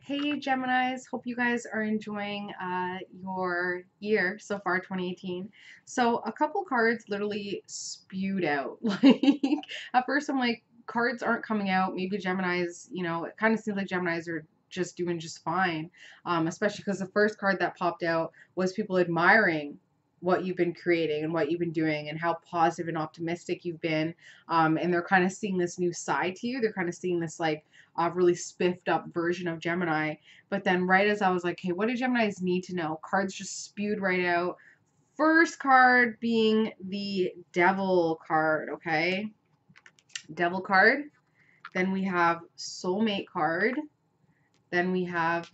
Hey Geminis, hope you guys are enjoying your year so far, 2018. So a couple cards literally spewed out. Like at first I'm like, cards aren't coming out. Maybe Geminis, it kind of seems like Geminis are just doing just fine. Especially because the first card that popped out was people admiring what you've been creating and what you've been doing and how positive and optimistic you've been. And they're kind of seeing this new side to you. They're kind of seeing this like really spiffed up version of Gemini. But then right as I was like, hey, what do Geminis need to know? Cards just spewed right out. First card being the Devil card, okay? Devil card. Then we have Soulmate card. Then we have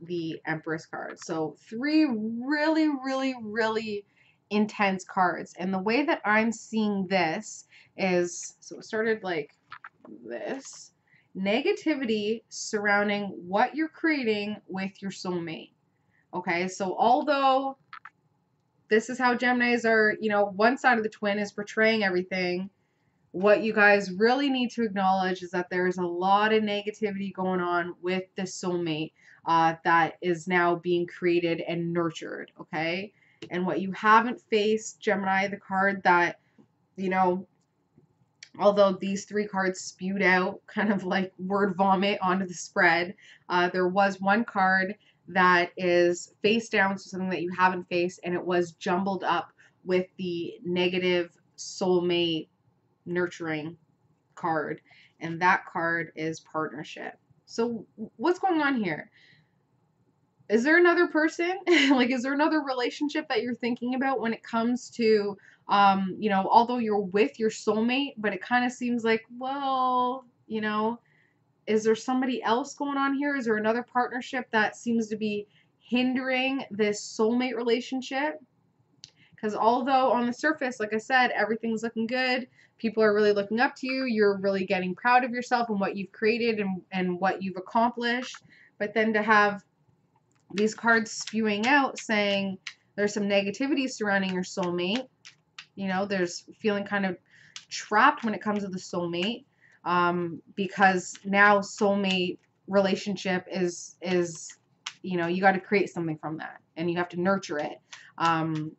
the Empress card. So three really, really, really intense cards. And the way that I'm seeing this is, so it started like this. Negativity surrounding what you're creating with your soulmate. Okay, so although this is how Geminis are, one side of the twin is portraying everything, what you guys really need to acknowledge is that there's a lot of negativity going on with the soulmate that is now being created and nurtured, okay? And what you haven't faced, Gemini, the card that, you know, although these three cards spewed out kind of like word vomit onto the spread, there was one card that is face down, so something that you haven't faced, and it was jumbled up with the negative soulmate nurturing card, and that card is partnership. So what's going on here? Is there another person? Like, is there another relationship that you're thinking about when it comes to, although you're with your soulmate, but it kind of seems like, well, is there somebody else going on here? Is there another partnership that seems to be hindering this soulmate relationship? Because although on the surface, like I said, everything's looking good, people are really looking up to you, you're really getting proud of yourself and what you've created and what you've accomplished, but then to have these cards spewing out saying there's some negativity surrounding your soulmate. There's feeling kind of trapped when it comes to the soulmate, because now soulmate relationship is you got to create something from that and you have to nurture it. And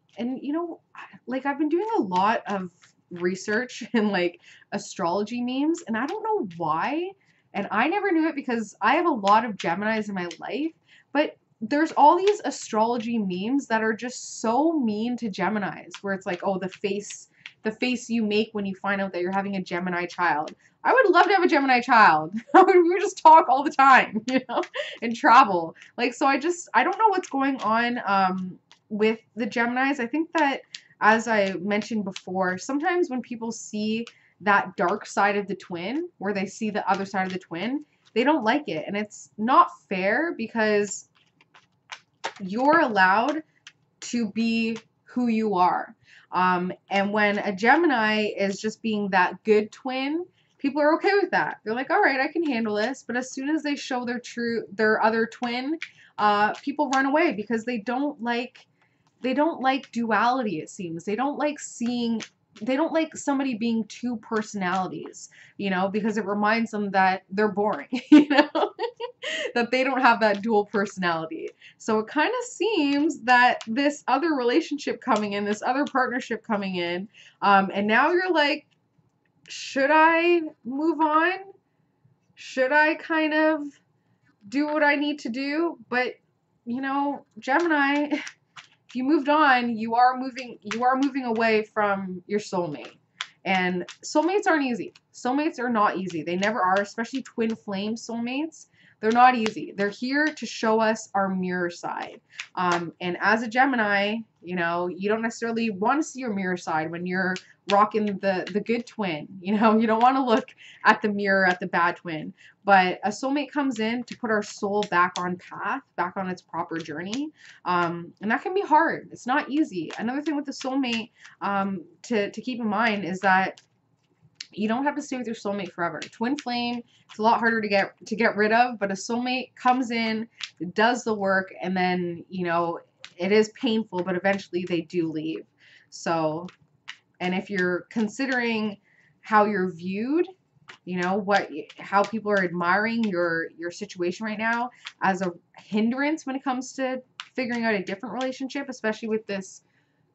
like I've been doing a lot of research and like astrology memes, and I don't know why. And I never knew it because I have a lot of Geminis in my life, but there's all these astrology memes that are just so mean to Geminis, where it's like, oh, the face you make when you find out that you're having a Gemini child. I would love to have a Gemini child. We would just talk all the time, and travel. Like, so I don't know what's going on with the Geminis. I think that, as I mentioned before, sometimes when people see that dark side of the twin, where they see the other side of the twin, they don't like it. And it's not fair because you're allowed to be who you are. And when a Gemini is just being that good twin, people are okay with that. They're like, all right, I can handle this. But as soon as they show their other twin, people run away because they don't like duality, it seems. They don't like somebody being two personalities, because it reminds them that they're boring, that they don't have that dual personality. So it kind of seems that this other relationship coming in, this other partnership coming in, and now you're like, should I move on? Should I kind of do what I need to do? But, Gemini, if you moved on, you are moving away from your soulmate. And soulmates aren't easy. Soulmates are not easy. They never are, especially twin flame soulmates. They're not easy. They're here to show us our mirror side. And as a Gemini, you don't necessarily want to see your mirror side when you're rocking the good twin. You don't want to look at the mirror at the bad twin. But a soulmate comes in to put our soul back on path, back on its proper journey. And that can be hard. It's not easy. Another thing with the soulmate to keep in mind is that you don't have to stay with your soulmate forever. Twin flame, it's a lot harder to get rid of, but a soulmate comes in, does the work, and then, it is painful, but eventually they do leave. So, and if you're considering how you're viewed, You know, how people are admiring your situation right now as a hindrance when it comes to figuring out a different relationship, especially with this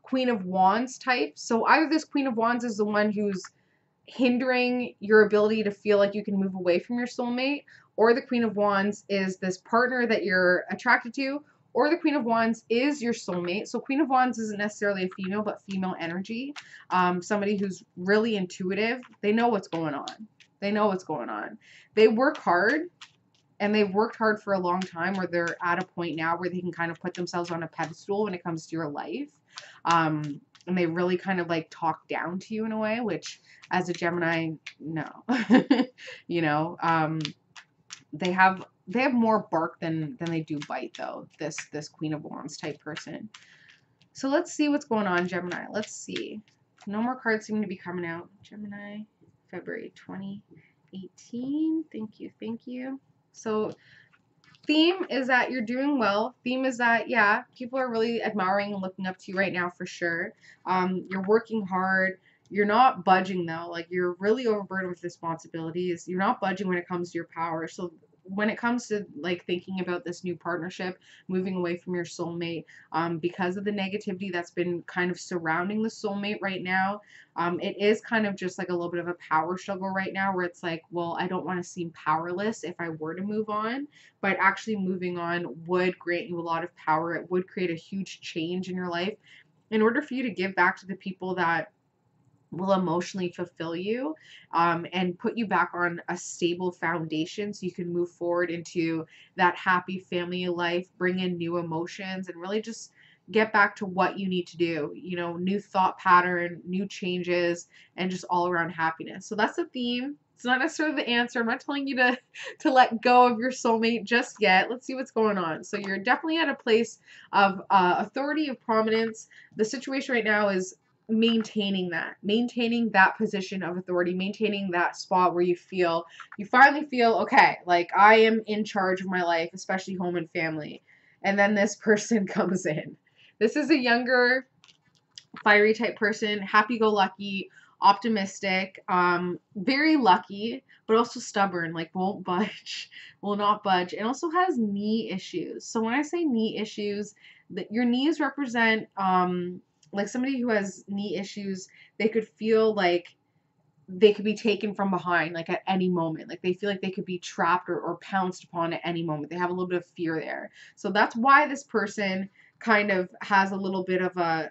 Queen of Wands type. So either this Queen of Wands is the one who's hindering your ability to feel like you can move away from your soulmate, or the Queen of Wands is this partner that you're attracted to, or the Queen of Wands is your soulmate. So Queen of Wands isn't necessarily a female, but female energy. Somebody who's really intuitive. They know what's going on. They know what's going on. They work hard, and they've worked hard for a long time, where they're at a point now where they can kind of put themselves on a pedestal when it comes to your life. And they really kind of like talk down to you in a way, which as a Gemini, no. You know, they have more bark than they do bite, though, this Queen of Wands type person. So let's see what's going on, Gemini. Let's see. No more cards seem to be coming out. Gemini, February 2018. Thank you. Thank you. So theme is that you're doing well. Theme is that, yeah, people are really admiring and looking up to you right now for sure. You're working hard. You're not budging, though. Like, you're really overburdened with responsibilities. You're not budging when it comes to your power. So when it comes to like thinking about this new partnership, moving away from your soulmate, because of the negativity that's been kind of surrounding the soulmate right now, it is kind of just like a little bit of a power struggle right now, where it's like, well, I don't want to seem powerless if I were to move on, but actually moving on would grant you a lot of power. It would create a huge change in your life in order for you to give back to the people that will emotionally fulfill you, and put you back on a stable foundation so you can move forward into that happy family life, bring in new emotions, and really just get back to what you need to do. You know, new thought pattern, new changes, and just all around happiness. So that's the theme. It's not necessarily the answer. I'm not telling you to let go of your soulmate just yet. Let's see what's going on. So you're definitely at a place of authority, of prominence. The situation right now is maintaining that position of authority, maintaining that spot where you finally feel, okay, like I am in charge of my life, especially home and family. And then this person comes in. This is a younger, fiery type person, happy-go-lucky, optimistic, very lucky, but also stubborn, like won't budge, will not budge, and also has knee issues. So when I say knee issues, that your knees represent like somebody who has knee issues, they could feel like they could be taken from behind, like at any moment. Like they feel like they could be trapped or pounced upon at any moment. They have a little bit of fear there. So that's why this person kind of has a little bit of a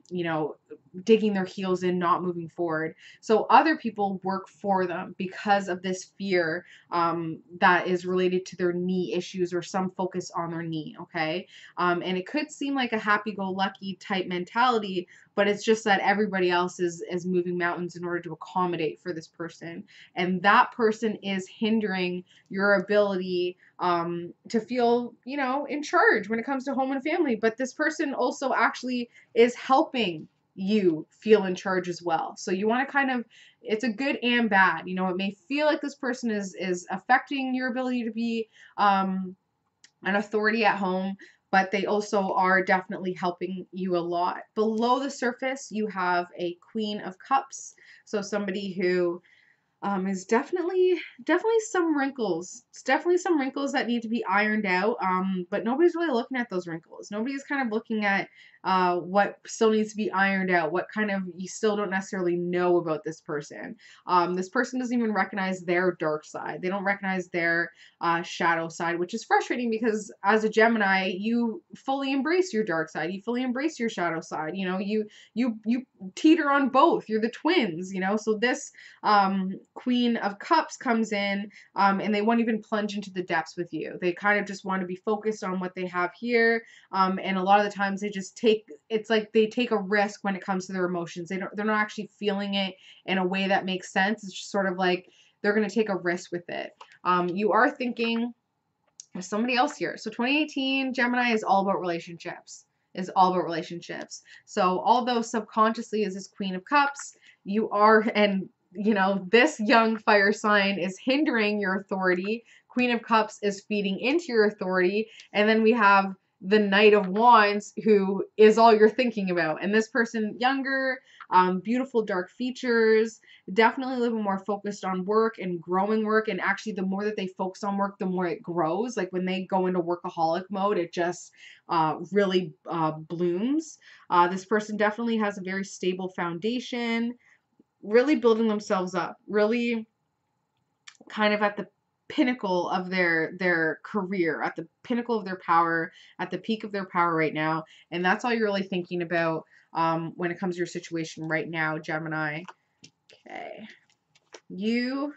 you know, digging their heels in, not moving forward. So other people work for them because of this fear that is related to their knee issues, or some focus on their knee, okay? And it could seem like a happy-go-lucky type mentality, but it's just that everybody else is moving mountains in order to accommodate for this person. And that person is hindering your ability to feel, you know, in charge when it comes to home and family. But this person also actually is helping you feel in charge as well. So you want to kind of, it's a good and bad. You know, it may feel like this person is affecting your ability to be an authority at home, but they also are definitely helping you a lot. Below the surface, you have a Queen of Cups. So somebody who is definitely some wrinkles. It's definitely some wrinkles that need to be ironed out. But nobody's really looking at those wrinkles. Nobody's kind of looking at what still needs to be ironed out. What kind of you still don't necessarily know about this person. This person doesn't even recognize their dark side. They don't recognize their shadow side, which is frustrating because as a Gemini, you fully embrace your dark side. You fully embrace your shadow side. You know, you teeter on both. You're the twins. You know, so this Queen of Cups comes in, and they won't even plunge into the depths with you. They kind of just want to be focused on what they have here, and a lot of the times they just it's like they take a risk when it comes to their emotions. They're not actually feeling it in a way that makes sense. It's just sort of like they're going to take a risk with it. You are thinking of somebody else here. So 2018 Gemini is all about relationships. So although subconsciously as this Queen of Cups, you are, and you know, this young fire sign is hindering your authority. Queen of Cups is feeding into your authority. And then we have the Knight of Wands who is all you're thinking about. And this person, younger, beautiful dark features, definitely a little more focused on work and growing work. And actually, the more that they focus on work, the more it grows. Like when they go into workaholic mode, it just really blooms. This person definitely has a very stable foundation, really building themselves up, really kind of at the pinnacle of their career, at the pinnacle of their power, at the peak of their power right now. And that's all you're really thinking about when it comes to your situation right now, Gemini. Okay. You're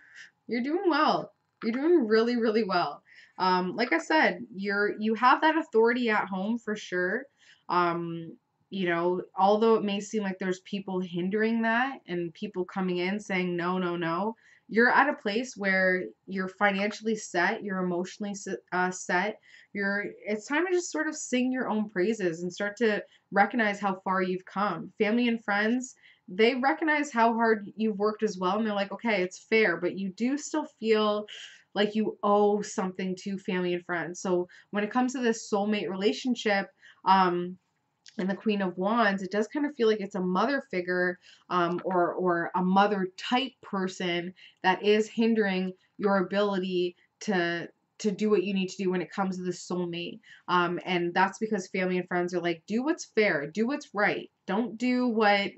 doing well. You're doing really, really well. Like I said, you have that authority at home for sure. You know, although it may seem like there's people hindering that and people coming in saying no, no, no, you're at a place where you're financially set, you're emotionally set. It's time to just sort of sing your own praises and start to recognize how far you've come. Family and friends, they recognize how hard you've worked as well, and they're like, okay, it's fair, but you do still feel like you owe something to family and friends. So when it comes to this soulmate relationship, and the Queen of Wands, it does kind of feel like it's a mother figure, or a mother type person that is hindering your ability to do what you need to do when it comes to the soulmate. And that's because family and friends are like, do what's fair, do what's right. Don't do what,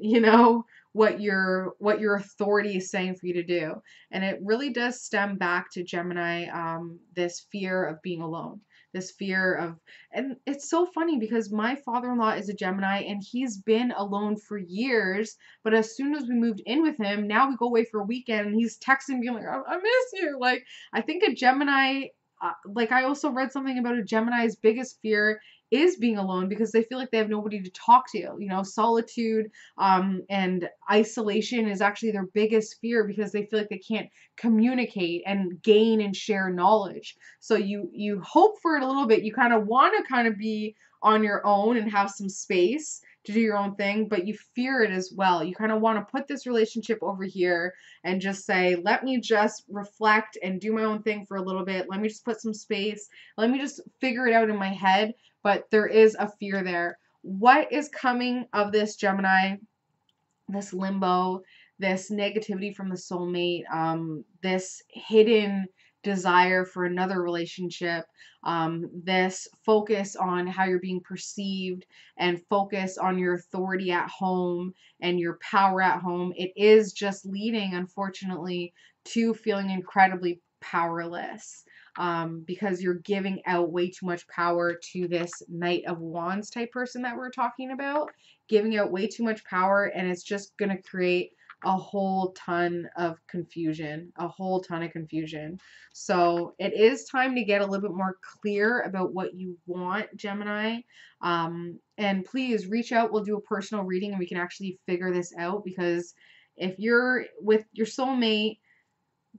what your authority is saying for you to do. And it really does stem back to Gemini, this fear of being alone, this fear of, and it's so funny because my father-in-law is a Gemini and he's been alone for years, but as soon as we moved in with him, now we go away for a weekend and he's texting me like, I miss you. Like, I think a Gemini, like I also read something about a Gemini's biggest fear is being alone because they feel like they have nobody to talk to. Solitude and isolation is actually their biggest fear because they feel like they can't communicate and gain and share knowledge. So you hope for it a little bit. You kind of want to kind of be on your own and have some space to do your own thing, but you fear it as well. You kind of want to put this relationship over here and just say, let me just reflect and do my own thing for a little bit. Let me just put some space. Let me just figure it out in my head. But there is a fear there. What is coming of this Gemini, this limbo, this negativity from the soulmate, this hidden desire for another relationship, this focus on how you're being perceived and focus on your authority at home and your power at home? It is just leading, unfortunately, to feeling incredibly powerless, because you're giving out way too much power to this Knight of Wands type person that we're talking about, giving out way too much power, and it's just going to create a whole ton of confusion, So it is time to get a little bit more clear about what you want, Gemini. And please reach out. We'll do a personal reading and we can actually figure this out, because if you're with your soulmate,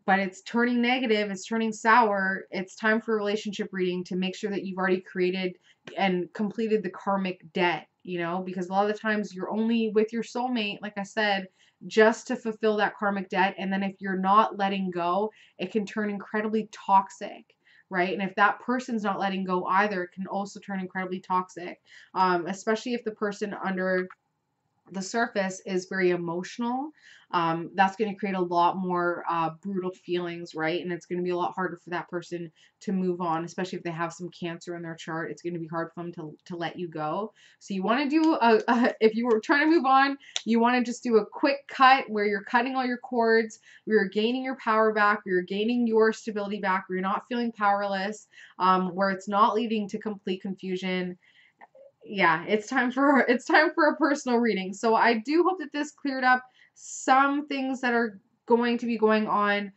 but it's turning negative, it's turning sour, it's time for a relationship reading to make sure that you've already created and completed the karmic debt, because a lot of the times you're only with your soulmate, like I said, just to fulfill that karmic debt. And then if you're not letting go, it can turn incredibly toxic, right? And if that person's not letting go either, it can also turn incredibly toxic, especially if the person under the surface is very emotional. That's going to create a lot more brutal feelings, right? And it's going to be a lot harder for that person to move on, especially if they have some Cancer in their chart. It's going to be hard for them to let you go. So you want to do if you were trying to move on, you want to just do a quick cut where you're cutting all your cords, where you're gaining your power back, where you're gaining your stability back, where you're not feeling powerless, where it's not leading to complete confusion. Yeah, it's time for a personal reading. So I do hope that this cleared up some things that are going to be going on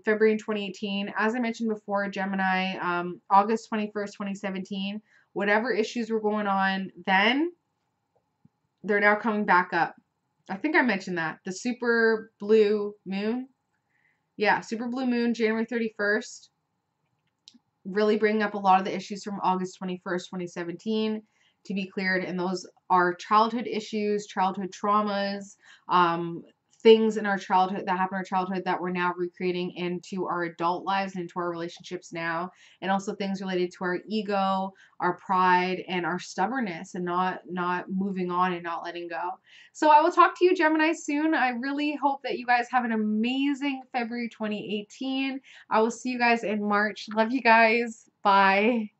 February in 2018. As I mentioned before, Gemini, August 21st, 2017, whatever issues were going on then, they're now coming back up. I think I mentioned that. The super blue moon. Yeah, super blue moon, January 31st, really bringing up a lot of the issues from August 21st, 2017. To be cleared, and those are childhood issues, childhood traumas, things in our childhood that happened in our childhood that we're now recreating into our adult lives and into our relationships now, and also things related to our ego, our pride, and our stubbornness, and not moving on and not letting go. So I will talk to you, Gemini, soon. I really hope that you guys have an amazing February 2018. I will see you guys in March. Love you guys. Bye.